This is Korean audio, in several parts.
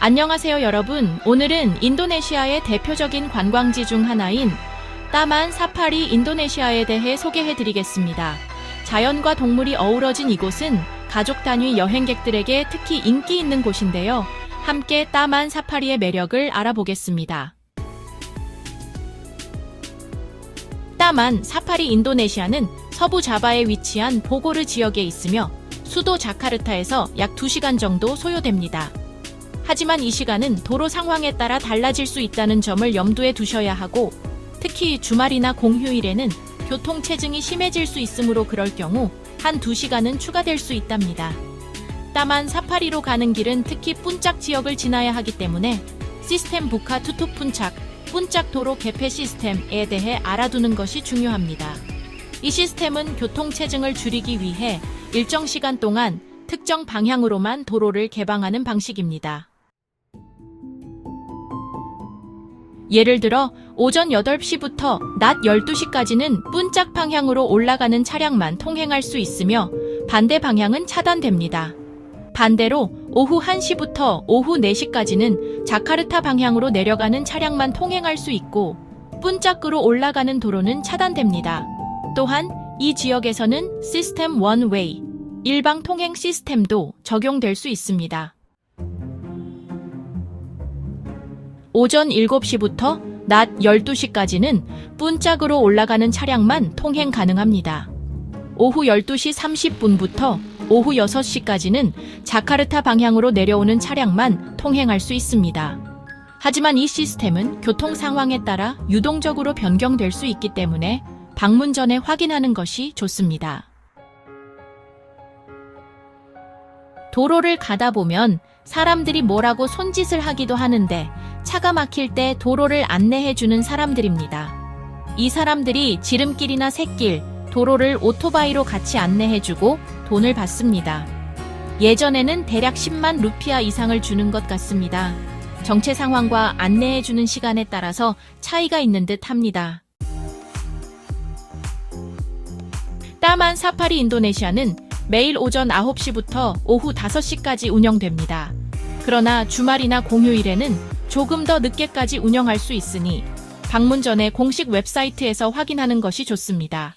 안녕하세요 여러분. 오늘은 인도네시아의 대표적인 관광지 중 하나인 따만 사파리 인도네시아에 대해 소개해드리겠습니다. 자연과 동물이 어우러진 이곳은 가족 단위 여행객들에게 특히 인기 있는 곳인데요. 함께 따만 사파리의 매력을 알아보겠습니다. 따만 사파리 인도네시아는 서부 자바에 위치한 보고르 지역에 있으며 수도 자카르타에서 약 2시간 정도 소요됩니다. 하지만 이 시간은 도로 상황에 따라 달라질 수 있다는 점을 염두에 두셔야 하고, 특히 주말이나 공휴일에는 교통체증이 심해질 수 있으므로 그럴 경우 한 2시간은 추가될 수 있답니다. 따만 사파리로 가는 길은 특히 뿰짝 지역을 지나야 하기 때문에 시스템 부카 투투 뿰짝 도로 개폐 시스템에 대해 알아두는 것이 중요합니다. 이 시스템은 교통체증을 줄이기 위해 일정 시간 동안 특정 방향으로만 도로를 개방하는 방식입니다. 예를 들어 오전 8시부터 낮 12시까지는 뿰짝 방향으로 올라가는 차량만 통행할 수 있으며 반대 방향은 차단됩니다. 반대로 오후 1시부터 오후 4시까지는 자카르타 방향으로 내려가는 차량만 통행할 수 있고 뿰짝으로 올라가는 도로는 차단됩니다. 또한 이 지역에서는 시스템 원웨이, 일방 통행 시스템도 적용될 수 있습니다. 오전 7시부터 낮 12시까지는 뿰짝으로 올라가는 차량만 통행 가능합니다. 오후 12시 30분부터 오후 6시까지는 자카르타 방향으로 내려오는 차량만 통행할 수 있습니다. 하지만 이 시스템은 교통 상황에 따라 유동적으로 변경될 수 있기 때문에 방문 전에 확인하는 것이 좋습니다. 도로를 가다 보면 사람들이 뭐라고 손짓을 하기도 하는데 차가 막힐 때 도로를 안내해주는 사람들입니다. 이 사람들이 지름길이나 샛길, 도로를 오토바이로 같이 안내해주고 돈을 받습니다. 예전에는 대략 10만 루피아 이상을 주는 것 같습니다. 정체 상황과 안내해주는 시간에 따라서 차이가 있는 듯 합니다. 따만 사파리 인도네시아는 매일 오전 9시부터 오후 5시까지 운영됩니다. 그러나 주말이나 공휴일에는 조금 더 늦게까지 운영할 수 있으니 방문 전에 공식 웹사이트에서 확인하는 것이 좋습니다.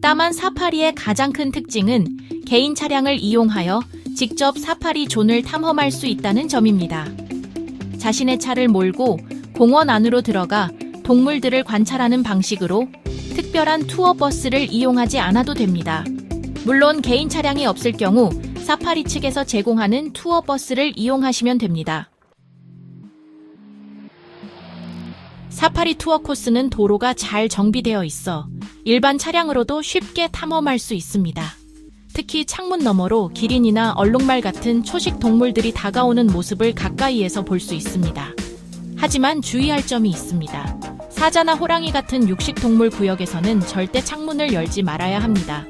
따만 사파리의 가장 큰 특징은 개인 차량을 이용하여 직접 사파리 존을 탐험할 수 있다는 점입니다. 자신의 차를 몰고 공원 안으로 들어가 동물들을 관찰하는 방식으로 특별한 투어 버스를 이용하지 않아도 됩니다. 물론 개인 차량이 없을 경우 사파리 측에서 제공하는 투어 버스를 이용하시면 됩니다. 사파리 투어 코스는 도로가 잘 정비되어 있어 일반 차량으로도 쉽게 탐험할 수 있습니다. 특히 창문 너머로 기린이나 얼룩말 같은 초식 동물들이 다가오는 모습을 가까이에서 볼 수 있습니다. 하지만 주의할 점이 있습니다. 사자나 호랑이 같은 육식동물 구역에서는 절대 창문을 열지 말아야 합니다.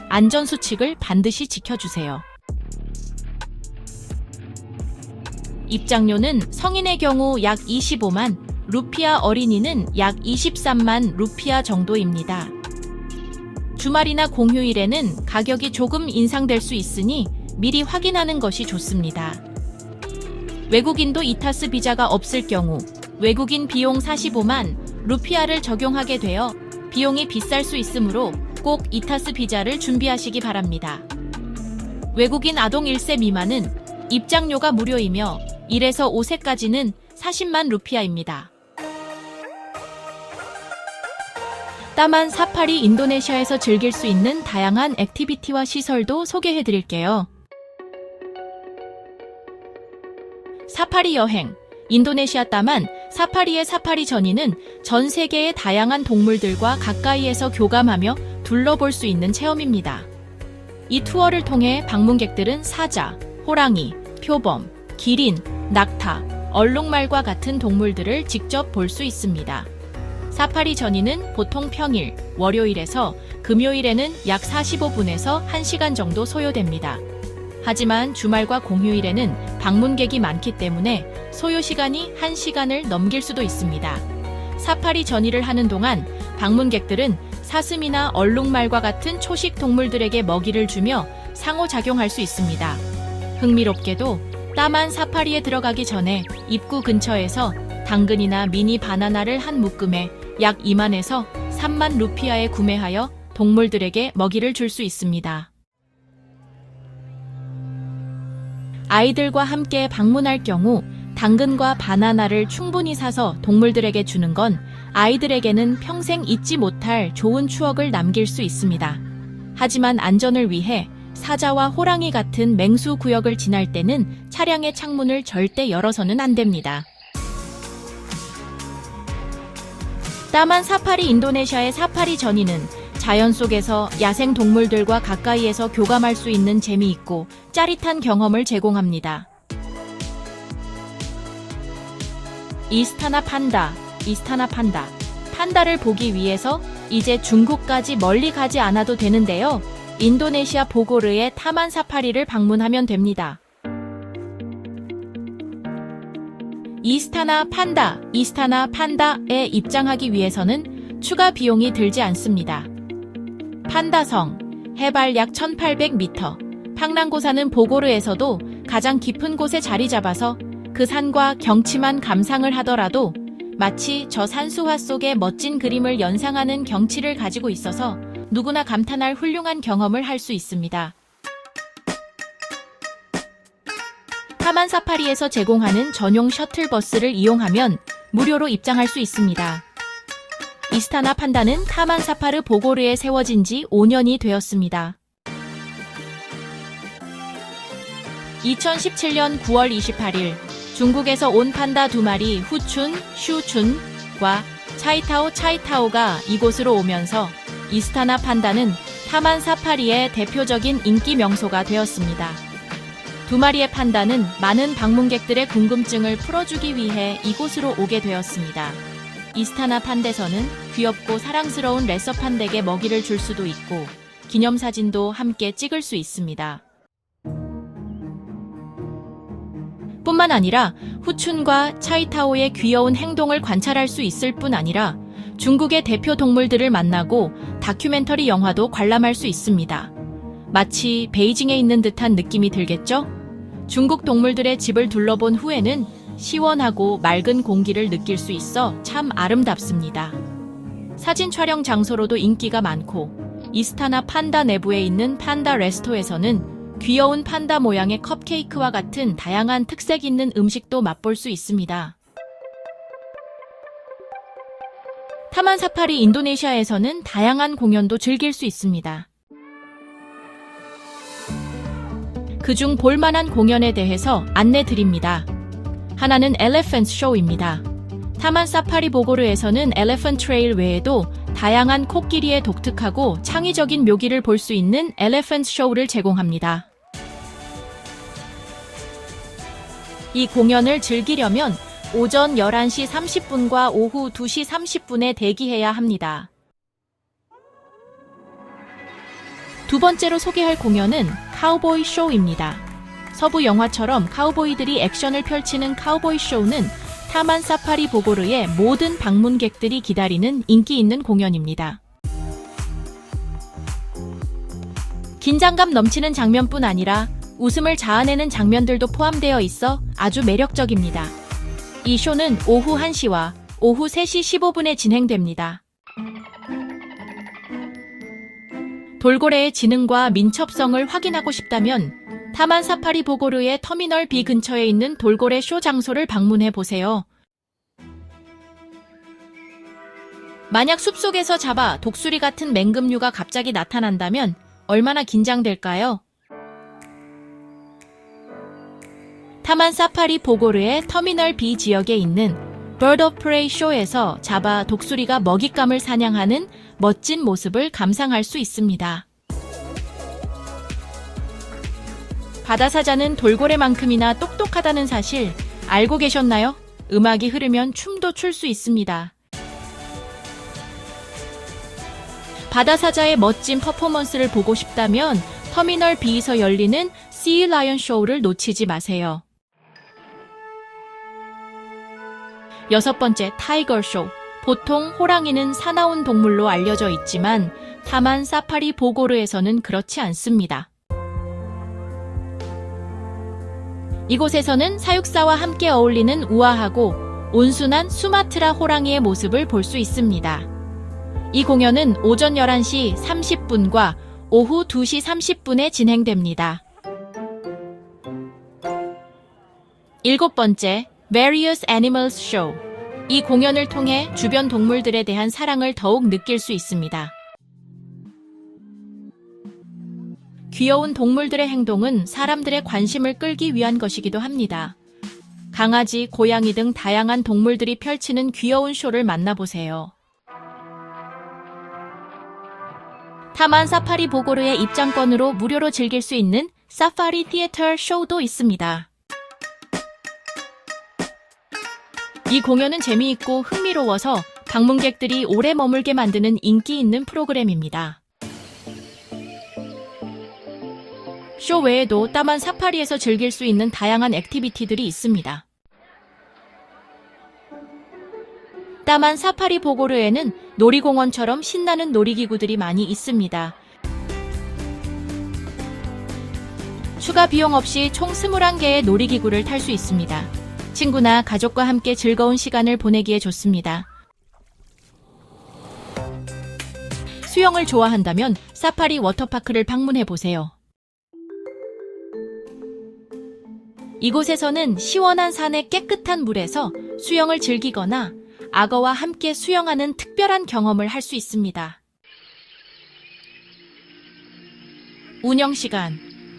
안전수칙을 반드시 지켜주세요. 입장료는 성인의 경우 약 25만 루피아, 어린이는 약 23만 루피아 정도입니다. 주말이나 공휴일에는 가격이 조금 인상될 수 있으니 미리 확인하는 것이 좋습니다. 외국인도 이타스 비자가 없을 경우 외국인 비용 45만 루피아를 적용하게 되어 비용이 비쌀 수 있으므로 꼭 이타스 비자를 준비하시기 바랍니다. 외국인 아동 1세 미만은 입장료가 무료이며 1에서 5세까지는 40만 루피아입니다. 따만 사파리 인도네시아에서 즐길 수 있는 다양한 액티비티와 시설도 소개해드릴게요. 사파리 여행. 인도네시아 따만 사파리의 사파리 전이는 전 세계의 다양한 동물들과 가까이에서 교감하며 둘러볼 수 있는 체험입니다. 이 투어를 통해 방문객들은 사자, 호랑이, 표범, 기린, 낙타, 얼룩말과 같은 동물들을 직접 볼 수 있습니다. 사파리 전이는 보통 평일, 월요일에서 금요일에는 약 45분에서 1시간 정도 소요됩니다. 하지만 주말과 공휴일에는 방문객이 많기 때문에 소요 시간이 1시간을 넘길 수도 있습니다. 사파리 전이를 하는 동안 방문객들은 사슴이나 얼룩말과 같은 초식 동물들에게 먹이를 주며 상호작용할 수 있습니다. 흥미롭게도 따만 사파리에 들어가기 전에 입구 근처에서 당근이나 미니 바나나를 한 묶음에 약 2만에서 3만 루피아에 구매하여 동물들에게 먹이를 줄 수 있습니다. 아이들과 함께 방문할 경우 당근과 바나나를 충분히 사서 동물들에게 주는 건 아이들에게는 평생 잊지 못할 좋은 추억을 남길 수 있습니다. 하지만 안전을 위해 사자와 호랑이 같은 맹수 구역을 지날 때는 차량의 창문을 절대 열어서는 안 됩니다. 따만 사파리 인도네시아의 사파리 전이는 자연 속에서 야생 동물들과 가까이에서 교감할 수 있는 재미있고 짜릿한 경험을 제공합니다. 이스타나 판다. 판다를 보기 위해서 이제 중국까지 멀리 가지 않아도 되는데요. 인도네시아 보고르의 타만 사파리를 방문하면 됩니다. 이스타나 판다에 입장하기 위해서는 추가 비용이 들지 않습니다. 판다성, 해발 약 1800m, 팡랑고사는 보고르에서도 가장 깊은 곳에 자리 잡아서 그 산과 경치만 감상을 하더라도 마치 저 산수화 속의 멋진 그림을 연상하는 경치를 가지고 있어서 누구나 감탄할 훌륭한 경험을 할 수 있습니다. 타만 사파리에서 제공하는 전용 셔틀버스를 이용하면 무료로 입장할 수 있습니다. 이스타나 판다는 타만 사파르 보고르에 세워진 지 5년이 되었습니다. 2017년 9월 28일 중국에서 온 판다 2마리 슈춘과 차이타오가 이곳으로 오면서 이스타나 판다는 타만 사파리의 대표적인 인기 명소가 되었습니다. 2마리의 판다는 많은 방문객들의 궁금증을 풀어주기 위해 이곳으로 오게 되었습니다. 이스타나 판대서는 귀엽고 사랑스러운 레서판덱에 먹이를 줄 수도 있고 기념사진도 함께 찍을 수 있습니다. 뿐만 아니라 후춘과 차이타오의 귀여운 행동을 관찰할 수 있을 뿐 아니라 중국의 대표 동물들을 만나고 다큐멘터리 영화도 관람할 수 있습니다. 마치 베이징에 있는 듯한 느낌이 들겠죠? 중국 동물들의 집을 둘러본 후에는 시원하고 맑은 공기를 느낄 수 있어 참 아름답습니다. 사진 촬영 장소로도 인기가 많고 이스타나 판다 내부에 있는 판다 레스토에서는 귀여운 판다 모양의 컵케이크와 같은 다양한 특색 있는 음식도 맛볼 수 있습니다. 타만 사파리 인도네시아에서는 다양한 공연도 즐길 수 있습니다. 그중 볼만한 공연에 대해서 안내 드립니다. 하나는 엘레펀트 쇼입니다. 타만 사파리 보고르에서는 엘레펀트 트레일 외에도 다양한 코끼리의 독특하고 창의적인 묘기를 볼 수 있는 엘레펀트 쇼를 제공합니다. 이 공연을 즐기려면 오전 11시 30분과 오후 2시 30분에 대기해야 합니다. 두 번째로 소개할 공연은 카우보이 쇼입니다. 서부 영화처럼 카우보이들이 액션을 펼치는 카우보이 쇼는 타만 사파리 보고르의 모든 방문객들이 기다리는 인기 있는 공연입니다. 긴장감 넘치는 장면뿐 아니라 웃음을 자아내는 장면들도 포함되어 있어 아주 매력적입니다. 이 쇼는 오후 1시와 오후 3시 15분에 진행됩니다. 돌고래의 지능과 민첩성을 확인하고 싶다면 타만 사파리 보고르의 터미널 B 근처에 있는 돌고래 쇼 장소를 방문해 보세요. 만약 숲속에서 잡아 독수리 같은 맹금류가 갑자기 나타난다면 얼마나 긴장될까요? 타만 사파리 보고르의 터미널 B 지역에 있는 Bird of Prey 쇼에서 잡아 독수리가 먹잇감을 사냥하는 멋진 모습을 감상할 수 있습니다. 바다사자는 돌고래만큼이나 똑똑하다는 사실 알고 계셨나요? 음악이 흐르면 춤도 출 수 있습니다. 바다사자의 멋진 퍼포먼스를 보고 싶다면 터미널 B에서 열리는 Sea Lion 쇼를 놓치지 마세요. 6번째, 타이거 쇼. 보통 호랑이는 사나운 동물로 알려져 있지만 타만 사파리 보고르에서는 그렇지 않습니다. 이곳에서는 사육사와 함께 어울리는 우아하고 온순한 수마트라 호랑이의 모습을 볼 수 있습니다. 이 공연은 오전 11시 30분과 오후 2시 30분에 진행됩니다. 7번째, Various Animals Show. 이 공연을 통해 주변 동물들에 대한 사랑을 더욱 느낄 수 있습니다. 귀여운 동물들의 행동은 사람들의 관심을 끌기 위한 것이기도 합니다. 강아지, 고양이 등 다양한 동물들이 펼치는 귀여운 쇼를 만나보세요. 타만 사파리 보고르의 입장권으로 무료로 즐길 수 있는 사파리 티에터 쇼도 있습니다. 이 공연은 재미있고 흥미로워서 방문객들이 오래 머물게 만드는 인기 있는 프로그램입니다. 쇼 외에도 따만 사파리에서 즐길 수 있는 다양한 액티비티들이 있습니다. 따만 사파리 보고르에는 놀이공원처럼 신나는 놀이기구들이 많이 있습니다. 추가 비용 없이 총 21개의 놀이기구를 탈 수 있습니다. 친구나 가족과 함께 즐거운 시간을 보내기에 좋습니다. 수영을 좋아한다면 사파리 워터파크를 방문해 보세요. 이곳에서는 시원한 산의 깨끗한 물에서 수영을 즐기거나 악어와 함께 수영하는 특별한 경험을 할 수 있습니다. 운영시간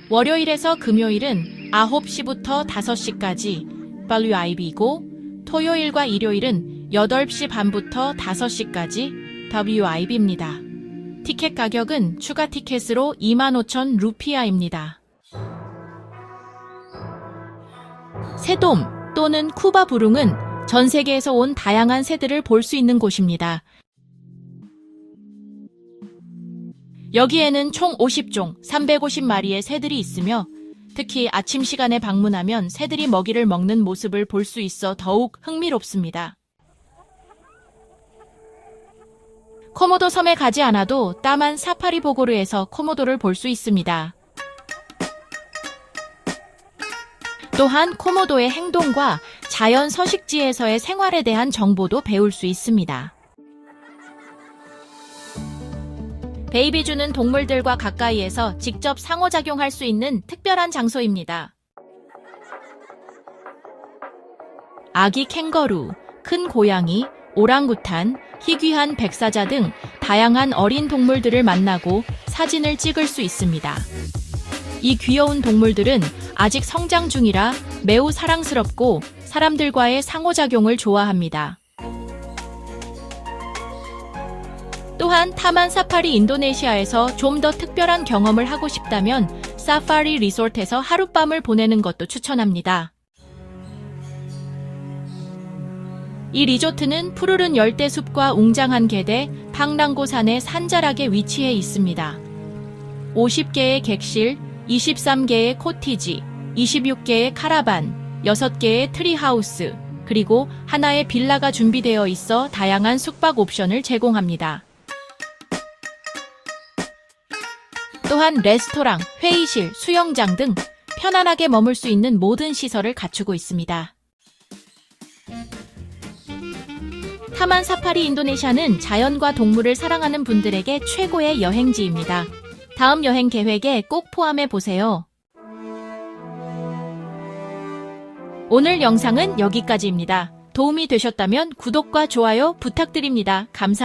월요일에서 금요일은 9시부터 5시까지 WIB이고 토요일과 일요일은 8시 반부터 5시까지 WIB입니다. 티켓 가격은 추가 티켓으로 25,000 루피아입니다. 새돔 또는 쿠바부룽은 전 세계에서 온 다양한 새들을 볼 수 있는 곳입니다. 여기에는 총 50종, 350마리의 새들이 있으며 특히 아침 시간에 방문하면 새들이 먹이를 먹는 모습을 볼 수 있어 더욱 흥미롭습니다. 코모도 섬에 가지 않아도 따만 사파리 보고르에서 코모도를 볼 수 있습니다. 또한 코모도의 행동과 자연 서식지에서의 생활에 대한 정보도 배울 수 있습니다. 베이비주는 동물들과 가까이에서 직접 상호작용할 수 있는 특별한 장소입니다. 아기 캥거루, 큰 고양이, 오랑구탄, 희귀한 백사자 등 다양한 어린 동물들을 만나고 사진을 찍을 수 있습니다. 이 귀여운 동물들은 아직 성장 중이라 매우 사랑스럽고 사람들과의 상호작용을 좋아합니다. 또한 타만 사파리 인도네시아에서 좀 더 특별한 경험을 하고 싶다면 사파리 리조트에서 하룻밤을 보내는 것도 추천합니다. 이 리조트는 푸르른 열대숲과 웅장한 계대, 팡랑고산의 산자락에 위치해 있습니다. 50개의 객실, 23개의 코티지, 26개의 카라반, 6개의 트리하우스, 그리고 하나의 빌라가 준비되어 있어 다양한 숙박 옵션을 제공합니다. 또한 레스토랑, 회의실, 수영장 등 편안하게 머물 수 있는 모든 시설을 갖추고 있습니다. 타만 사파리 인도네시아는 자연과 동물을 사랑하는 분들에게 최고의 여행지입니다. 다음 여행 계획에 꼭 포함해 보세요. 오늘 영상은 여기까지입니다. 도움이 되셨다면 구독과 좋아요 부탁드립니다. 감사합니다.